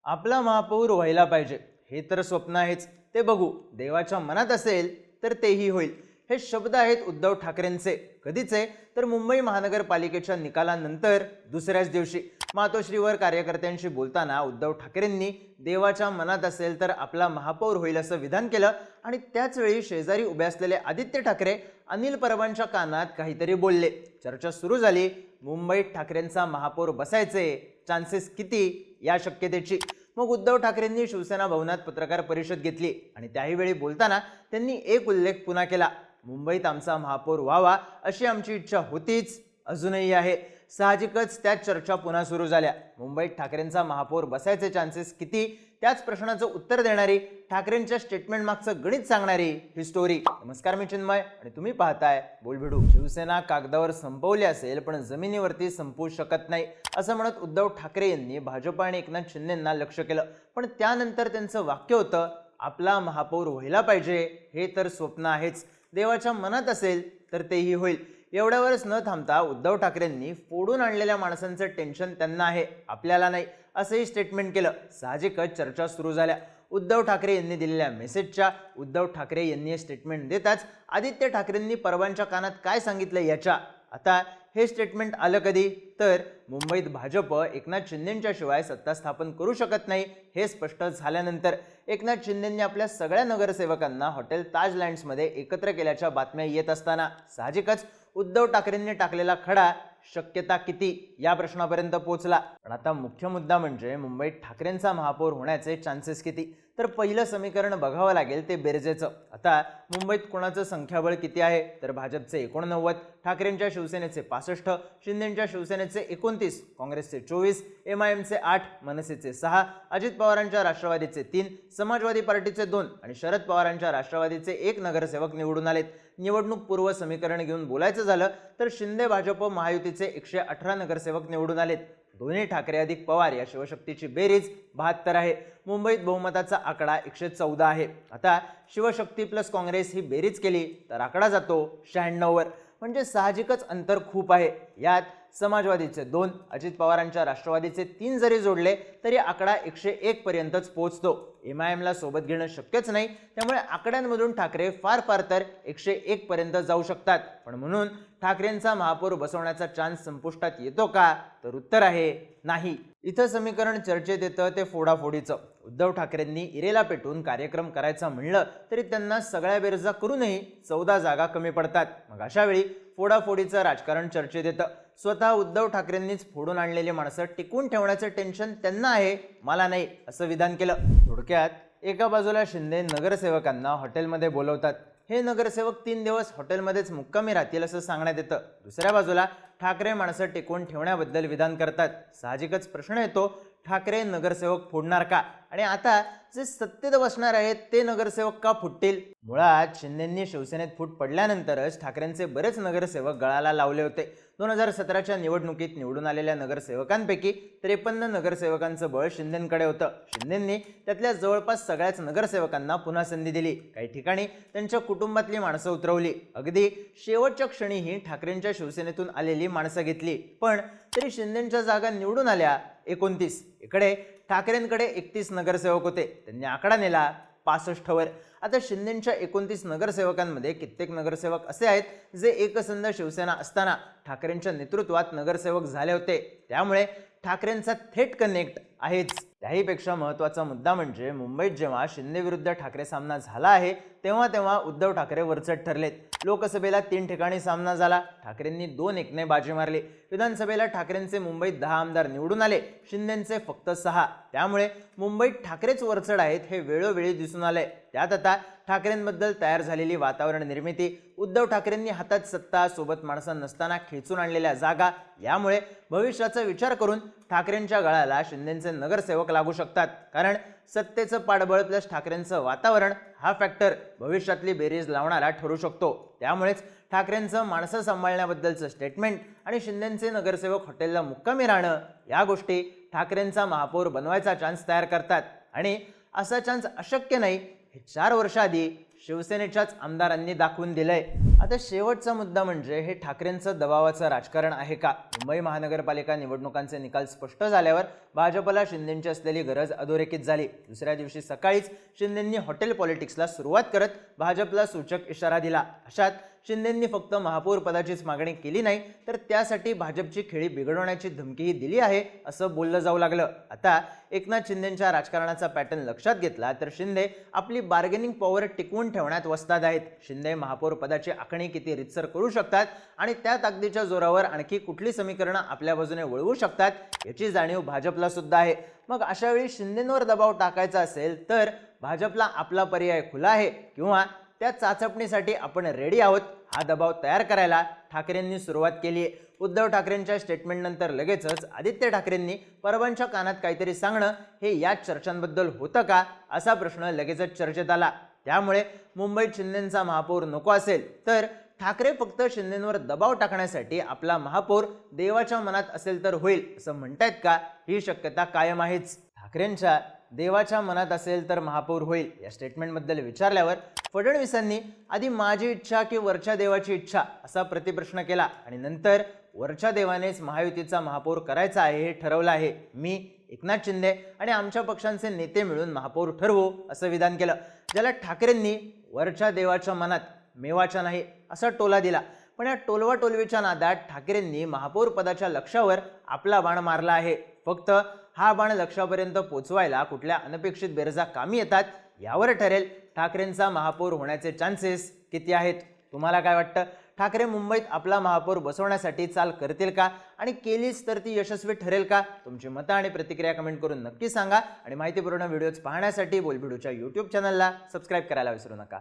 आपला महापौर व्हायला पाहिजे हे तर स्वप्न आहेच, ते बघू. देवाच्या मनात असेल तर तेही होईल. हे शब्द आहेत उद्धव ठाकरेंचे. कधीचे तर मुंबई महानगरपालिकेच्या निकालानंतर दुसऱ्याच दिवशी मातोश्रीवर कार्यकर्त्यांशी बोलताना उद्धव ठाकरेंनी देवाच्या मनात असेल तर आपला महापौर होईल असं विधान केलं. आणि त्याच वेळी शेजारी उभे असलेले आदित्य ठाकरे अनिल परबांच्या कानात काहीतरी बोलले. चर्चा सुरू झाली मुंबईत ठाकरेंचा महापौर बसायचे चान्सेस किती या शक्यतेची. मग उद्धव ठाकरेंनी शिवसेना भवनात पत्रकार परिषद घेतली आणि त्याही वेळी बोलताना त्यांनी एक उल्लेख पुन्हा केला. मुंबईत आमचा महापौर व्हावा अशी आमची इच्छा होतीच, अजूनही आहे. साहजिकच त्याच चर्चा पुन्हा सुरू झाल्या. मुंबईत ठाकरेंचा महापौर बसायचे चान्सेस किती त्याच प्रश्नाचं उत्तर देणारी, ठाकरेंच्या स्टेटमेंट मागचं गणित सांगणारी ही स्टोरी. नमस्कार, मी चिन्मय आणि तुम्ही पाहताय बोलभिडू. शिवसेना कागदावर संपवली असेल पण जमिनीवरती संपू शकत नाही असं म्हणत उद्धव ठाकरे यांनी भाजप आणि एकनाथ शिंदेंना लक्ष केलं. पण त्यानंतर त्यांचं वाक्य होतं, आपला महापौर व्हायला पाहिजे हे तर स्वप्न आहेच, देवाच्या मनात असेल तर तेही होईल. एवढ्यावरच न थांबता उद्धव ठाकरेंनी फोडून आणलेल्या माणसांचं टेन्शन त्यांना आहे, आपल्याला नाही असंही स्टेटमेंट केलं. साहजिकच चर्चा सुरू झाल्या. उद्धव ठाकरे यांनी दिलेल्या मेसेजच्या. उद्धव ठाकरे यांनी हे स्टेटमेंट देताच आदित्य ठाकरेंनी परबांच्या कानात काय सांगितलं याच्या. आता हे स्टेटमेंट आलं कधी तर मुंबईत भाजप एकनाथ शिंदेंच्या शिवाय सत्ता स्थापन करू शकत नाही हे स्पष्ट झाल्यानंतर. एकनाथ शिंदेंनी आपल्या सगळ्या नगरसेवकांना हॉटेल ताज लँड्समध्ये एकत्र केल्याच्या बातम्या येत असताना साहजिकच उद्धव ठाकरेंनी टाकलेला खडा शक्यता किती या प्रश्नापर्यंत पोहोचला. पण आता मुख्य मुद्दा म्हणजे मुंबईत ठाकरेंचा महापौर होण्याचे चान्सेस किती. तर पहिलं समीकरण बघावं लागेल ते बेरजेचं. आता मुंबईत कोणाचं संख्याबळ किती आहे तर भाजपचे 89, ठाकरेंच्या शिवसेनेचे 65, शिंदेंच्या शिवसेनेचे 29, काँग्रेसचे 24, MIMचे 8, मनसेचे 6, अजित पवारांच्या राष्ट्रवादीचे 3, समाजवादी पार्टीचे 2 आणि शरद पवारांच्या राष्ट्रवादीचे 1 नगरसेवक निवडून आलेत. निवडणूक पूर्व समीकरण घेऊन बोलायचं झालं तर शिंदे भाजप महायुतीचे 118 नगरसेवक निवडून आलेत. दोन्ही ठाकरे अधिक पवार या शिवशक्तीची बेरीज 72 आहे. मुंबईत बहुमताचा आकडा 114 आहे. आता शिवशक्ती प्लस काँग्रेस ही बेरीज केली तर आकडा जातो 96 वर. म्हणजे साहजिकच अंतर खूप आहे. यात समाजवादीचे 2, अजित पवारांच्या राष्ट्रवादीचे 3 जरी जोडले तरी आकडा 101 पर्यंतच पोहोचतो. MIMला सोबत घेणं शक्यच नाही, त्यामुळे आकड्यांमधून ठाकरे फार फार तर 101 पर्यंत जाऊ शकतात. पण म्हणून ठाकरेंचा महापौर बसवण्याचा चान्स संपुष्टात येतो का तर उत्तर आहे नाही. इथं समीकरण चर्चेत येतं ते फोडाफोडीचं. उद्धव ठाकरेंनी इरेला पेटून कार्यक्रम करायचा म्हणलं तरी त्यांना सगळ्या बेरजा करूनही 14 जागा कमी पडतात. मग अशा वेळी फोडाफोडीचं राजकारण चर्चेत येतं. स्वतः उद्धव ठाकरेंनीच फोडून आणलेली माणसं टिकून ठेवण्याचं टेन्शन त्यांना आहे, मला नाही असं विधान केलं. थोडक्यात एका बाजूला शिंदे नगरसेवकांना हॉटेलमध्ये बोलवतात. हे नगरसेवक 3 दिवस हॉटेलमध्येच मुक्कामी राहतील असं सांगण्यात येतं. दुसऱ्या बाजूला ठाकरे माणसं टिकून ठेवण्याबद्दल विधान करतात. साहजिकच प्रश्न येतो, ठाकरे नगरसेवक फोडणार का आणि आता जे सत्तेत बसणार आहेत ते नगरसेवक का फुटतील. मुळात शिंदेंनी शिवसेनेत फूट पडल्यानंतरच ठाकरेंचे बरेच नगरसेवक गळाला लावले होते. 2017च्या निवडणुकीत निवडून आलेल्या नगरसेवकांपैकी 53 नगरसेवकांचं बळ शिंदेंकडे होतं. शिंदेंनी त्यातल्या जवळपास सगळ्याच नगरसेवकांना पुन्हा संधी दिली. काही ठिकाणी त्यांच्या कुटुंबातली माणसं उतरवली. अगदी शेवटच्या क्षणीही ठाकरेंच्या शिवसेनेतून आलेली माणसं घेतली. पण तरी शिंदेंच्या जागा निवडून आल्या 29. इकडे ठाकरेंकडे 31 नगरसेवक होते, त्यांनी आकडा नेला 65 वर. आता शिंदेंच्या 29 नगरसेवकांमध्ये कित्येक नगरसेवक असे आहेत जे एकसंध शिवसेना असताना ठाकरेंच्या नेतृत्वात नगरसेवक झाले होते. त्यामुळे ठाकरेंचा थेट कनेक्ट आहेच. त्याहीपेक्षा महत्त्वाचा मुद्दा म्हणजे मुंबईत जेव्हा शिंदे विरुद्ध ठाकरे सामना झाला आहे तेव्हा उद्धव ठाकरे वरचढ ठरलेत. लोकसभेला 3 ठिकाणी सामना झाला, ठाकरेंनी 2-1 ने बाजी मारली. विधानसभेला ठाकरेंचे मुंबईत 10 आमदार निवडून आले, शिंदेंचे फक्त 6. त्यामुळे मुंबईत ठाकरेच वरचढ आहेत हे वेळोवेळी दिसून आलंय. त्यात आता ठाकरेंबद्दल तयार झालेली वातावरण निर्मिती, उद्धव ठाकरेंनी हातात सत्ता, सोबत माणसं नसताना खेचून आणलेल्या जागा, यामुळे भविष्याचा विचार करून ठाकरेंच्या गळाला शिंदेंचे नगरसेवक लागू शकतात. कारण सत्तेचं पाठबळ प्लस ठाकरेंचं वातावरण हा फॅक्टर भविष्यातली बेरीज लावणारा ठरू शकतो. त्यामुळेच ठाकरेंचं माणसं सांभाळण्याबद्दलचं स्टेटमेंट आणि शिंदेंचे नगरसेवक हॉटेलला मुक्कामी राहणं या गोष्टी ठाकरेंचा महापौर बनवायचा चान्स तयार करतात. आणि असा चान्स अशक्य नाही हे 4 वर्ष आधी शिवसेनेच्याच आमदारांनी दाखवून दिलंय. आता शेवटचा मुद्दा म्हणजे हे ठाकरेंचं दबावाचं राजकारण आहे का? मुंबई महानगरपालिका निवडणुकांचे निकाल स्पष्ट झाल्यावर भाजपला शिंदेंची असलेली गरज अधोरेखित झाली. दुसऱ्या दिवशी सकाळीच शिंदेंनी हॉटेल पॉलिटिक्सला सुरुवात करत भाजपला सूचक इशारा दिला. अशात शिंदेंनी फक्त महापौर पदाचीच मागणी केली नाही, तर त्यासाठी भाजपची खेळी बिघडवण्याची धमकीही दिली आहे असं बोललं जाऊ लागलं. आता एकनाथ शिंदेंच्या राजकारणाचा पॅटर्न लक्षात घेतला तर शिंदे आपली बार्गेनिंग पॉवर टिकवून ठेवण्यात वस्ताद आहेत. शिंदे महापौर पदाची आखणी किती रितसर करू शकतात आणि त्या ताकदीच्या जोरावर आणखी कुठली समीकरणं आपल्या बाजूने वळवू शकतात याची जाणीव भाजपला सुद्धा आहे. मग अशा वेळी शिंदेंवर दबाव टाकायचा असेल तर भाजपला आपला पर्याय खुला आहे किंवा त्या चाचपणीसाठी आपण रेडी आहोत हा दबाव तयार करायला ठाकरेंनी सुरुवात केली आहे. उद्धव ठाकरेंच्या स्टेटमेंटनंतर लगेचच आदित्य ठाकरेंनी परबांच्या कानात काहीतरी सांगणं हे याच चर्चांबद्दल होतं का असा प्रश्न लगेचच चर्चेत आला. त्यामुळे मुंबईत शिंदेंचा महापौर नको असेल तर ठाकरे फक्त शिंदेंवर दबाव टाकण्यासाठी आपला महापौर देवाच्या मनात असेल तर होईल असं म्हणतायत का? ही शक्यता कायम आहेच. ठाकरेंच्या देवाच्या मनात असेल तर महापौर होईल या स्टेटमेंटबद्दल विचारल्यावर फडणवीसांनी आधी माझी इच्छा की वरच्या देवाची इच्छा असा प्रतिप्रश्न केला आणि नंतर वरच्या देवानेच महायुतीचा महापौर करायचा आहे हे ठरवलं आहे. मी, एकनाथ शिंदे आणि आमच्या पक्षांचे नेते मिळून महापौर ठरवू असं विधान केलं, ज्याला ठाकरेंनी वरच्या देवाच्या मनात मेवाच्या नाही असा टोला दिला. पण या टोलवा टोलवीच्या नादात ठाकरेंनी महापौर पदाच्या लक्ष्यावर आपला बाण मारला आहे. फक्त हा बाण लक्ष्यापर्यंत पोहोचवायला कुठल्या अनपेक्षित बेरजा कामी येतात यावर ठरेल ठाकरेंचा महापौर होण्याचे चान्सेस किती आहेत. तुम्हाला काय वाटतं? ठाकरे मुंबईत आपला महापौर बसवण्यासाठी चाल करतील का आणि केलीच तर ती यशस्वी ठरेल का? तुमची मतं आणि प्रतिक्रिया कमेंट करून नक्की सांगा आणि माहितीपूर्ण व्हिडिओज पाहण्यासाठी बोलबिडूच्या YouTube चॅनलला सबस्क्राईब करायला विसरू नका.